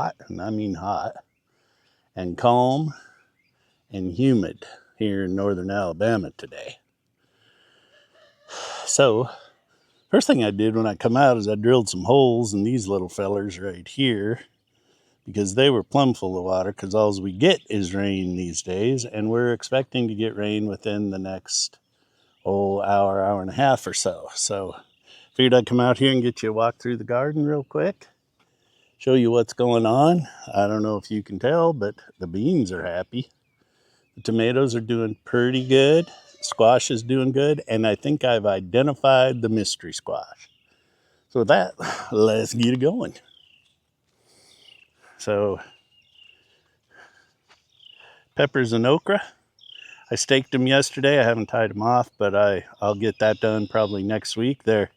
hot, and I mean hot, and calm and humid here in northern Alabama today. So, first thing I did when I come out is I drilled some holes in these little fellers right here because they were plumb full of water, because all we get is rain these days, and we're expecting to get rain within the next hour and a half or so. So figured I'd come out here and get you a walk through the garden real quick, show you what's going on. I don't know if you can tell, but the beans are happy. The tomatoes are doing pretty good. Squash is doing good, and I think I've identified the mystery squash. So with that, let's get it going. So, peppers and okra. I staked them yesterday. I haven't tied them off, but I'll get that done probably next week. They're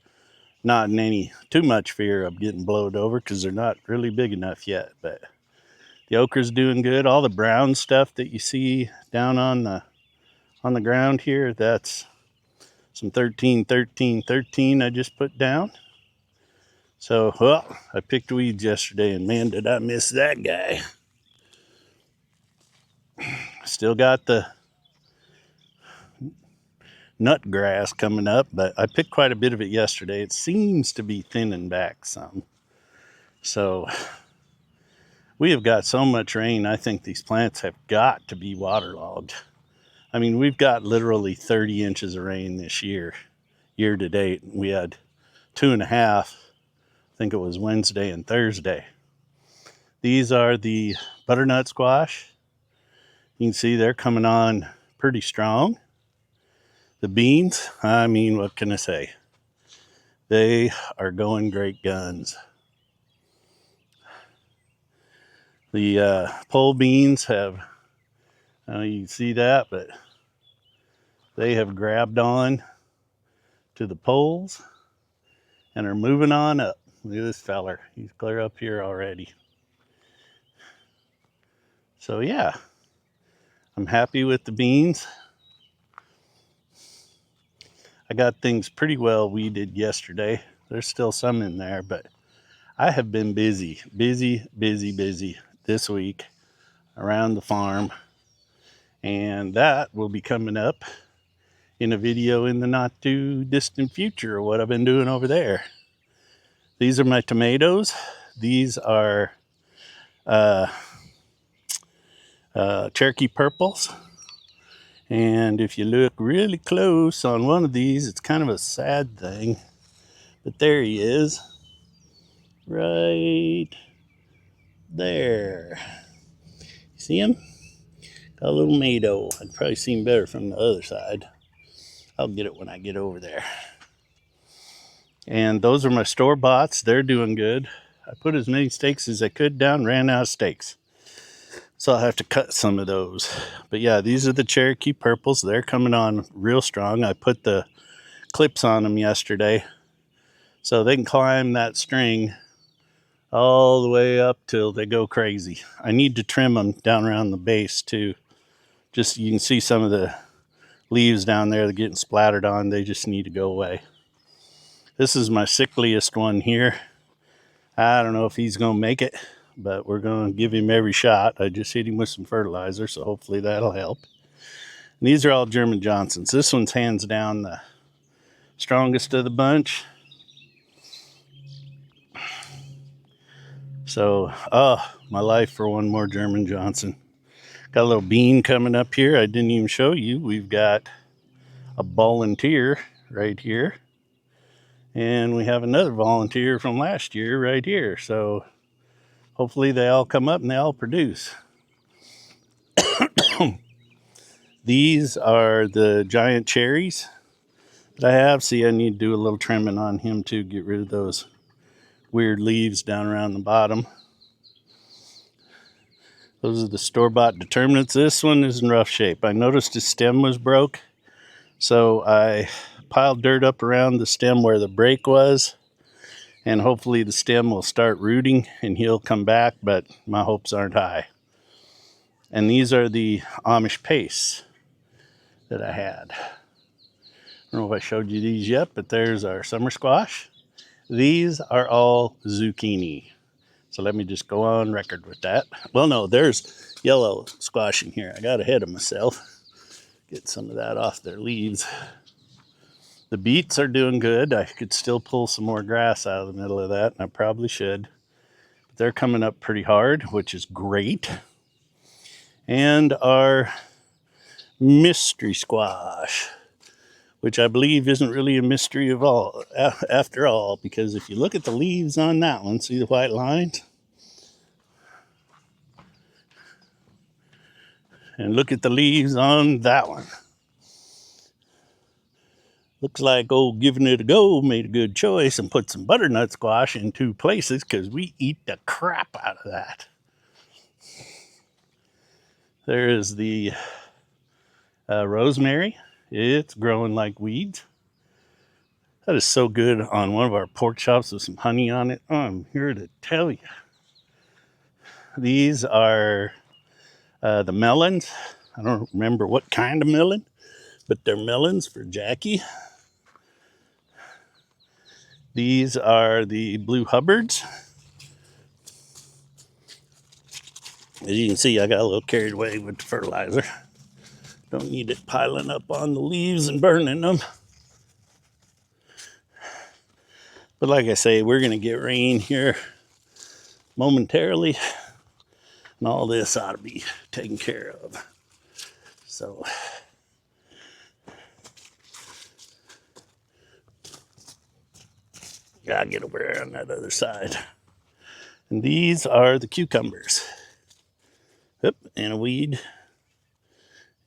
not in any too much fear of getting blowed over because they're not really big enough yet. But the okra's doing good. All the brown stuff that you see down on the ground here, that's some 13 I just put down. So, well, I picked weeds yesterday, and man, did I miss that guy. Still got the nut grass coming up, but I picked quite a bit of it yesterday. It seems to be thinning back some. So we have got so much rain, I think these plants have got to be waterlogged. I mean, we've got literally 30 inches of rain this year to date. We had 2.5, I think it was Wednesday and Thursday. These are the butternut squash. You can see they're coming on pretty strong. The beans, I mean, what can I say? They are going great guns. The pole beans have, you can see that, but they have grabbed on to the poles and are moving on up. Look at this feller. He's clear up here already. So yeah, I'm happy with the beans. I got things pretty well weeded yesterday. There's still some in there, but I have been busy this week around the farm, and that will be coming up in a video in the not too distant future of what I've been doing over there. These are my tomatoes. These are Cherokee purples. And if you look really close on one of these, it's kind of a sad thing, but there he is, right there. You see him? Got a little tomato. I'd probably see him better from the other side. I'll get it when I get over there. And those are my store-boughts. They're doing good. I put as many stakes as I could down, ran out of stakes. So I'll have to cut some of those. But yeah, these are the Cherokee purples. They're coming on real strong. I put the clips on them yesterday, so they can climb that string all the way up till they go crazy. I need to trim them down around the base too. Just, you can see some of the leaves down there that are getting splattered on. They just need to go away. This is my sickliest one here. I don't know if he's going to make it, but we're going to give him every shot. I just hit him with some fertilizer, so hopefully that'll help. And these are all German Johnsons. This one's hands down the strongest of the bunch. So, my life for one more German Johnson. Got a little bean coming up here. I didn't even show you. We've got a volunteer right here. And we have another volunteer from last year right here. So hopefully they all come up and they all produce. These are the giant cherries that I have. See, I need to do a little trimming on him to get rid of those weird leaves down around the bottom. Those are the store-bought determinants. This one is in rough shape. I noticed his stem was broke, so I piled dirt up around the stem where the break was, and hopefully the stem will start rooting and he'll come back, but my hopes aren't high. And these are the Amish pastes that I had. I don't know if I showed you these yet, but there's our summer squash. These are all zucchini. So let me just go on record with that. Well, no, there's yellow squash in here. I got ahead of myself. Get some of that off their leaves. The beets are doing good. I could still pull some more grass out of the middle of that, and I probably should. But they're coming up pretty hard, which is great. And our mystery squash, which I believe isn't really a mystery of all, after all, because if you look at the leaves on that one, see the white lines? And look at the leaves on that one. Looks like old Giving It a Go made a good choice and put some butternut squash in two places, because we eat the crap out of that. There is the rosemary. It's growing like weeds. That is so good on one of our pork chops with some honey on it. I'm here to tell you. These are the melons. I don't remember what kind of melon, but they're melons for Jackie. These are the blue Hubbards. As you can see, I got a little carried away with the fertilizer. Don't need it piling up on the leaves and burning them. But like I say, we're going to get rain here momentarily, and all this ought to be taken care of. So gotta get over there on that other side. And these are the cucumbers. Yep, and a weed.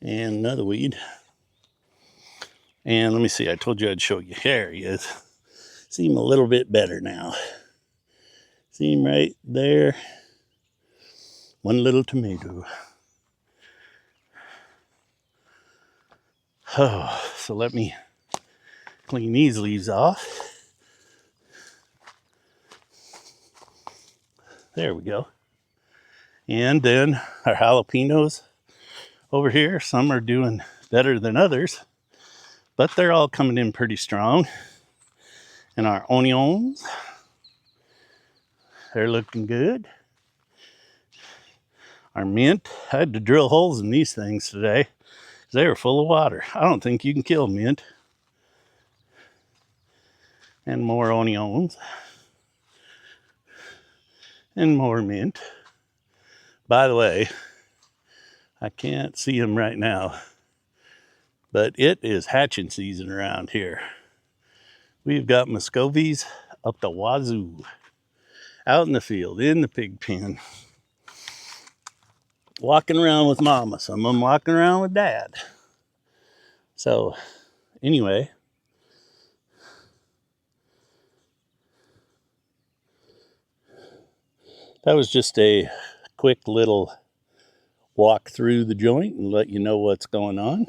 And another weed. And let me see, I told you I'd show you. There he is. See him a little bit better now. See him right there? One little tomato. Oh, so let me clean these leaves off. There we go. And then our jalapenos over here, some are doing better than others, but they're all coming in pretty strong. And our onions, they're looking good. Our mint, I had to drill holes in these things today because they were full of water. I don't think you can kill mint. And more onions. And more mint. By the way, I can't see them right now, but it is hatching season around here. We've got Muscovies up the wazoo, out in the field, in the pig pen, walking around with mama. Some of them walking around with dad. So, anyway, that was just a quick little walk through the joint and let you know what's going on.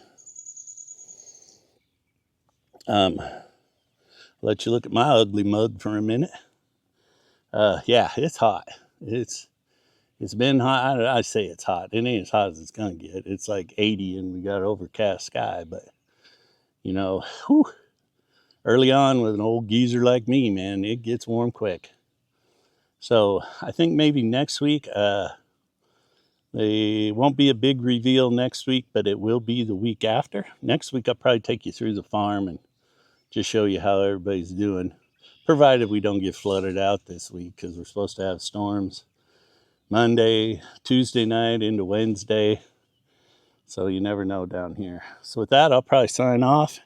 Let you look at my ugly mug for a minute. Yeah, it's hot. It's been hot. I say it's hot. It ain't as hot as it's gonna get. It's like 80 and we got overcast sky. But you know, whew, early on with an old geezer like me, man, it gets warm quick. So I think maybe next week, they won't be a big reveal next week, but it will be the week after. Next week, I'll probably take you through the farm and just show you how everybody's doing, provided we don't get flooded out this week, because we're supposed to have storms Monday, Tuesday night into Wednesday. So you never know down here. So with that, I'll probably sign off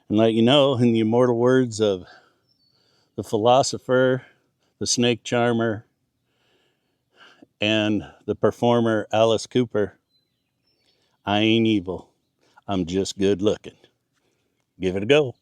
and let you know, in the immortal words of the philosopher, the snake charmer, and the performer Alice Cooper, I ain't evil. I'm just good looking. Give it a go.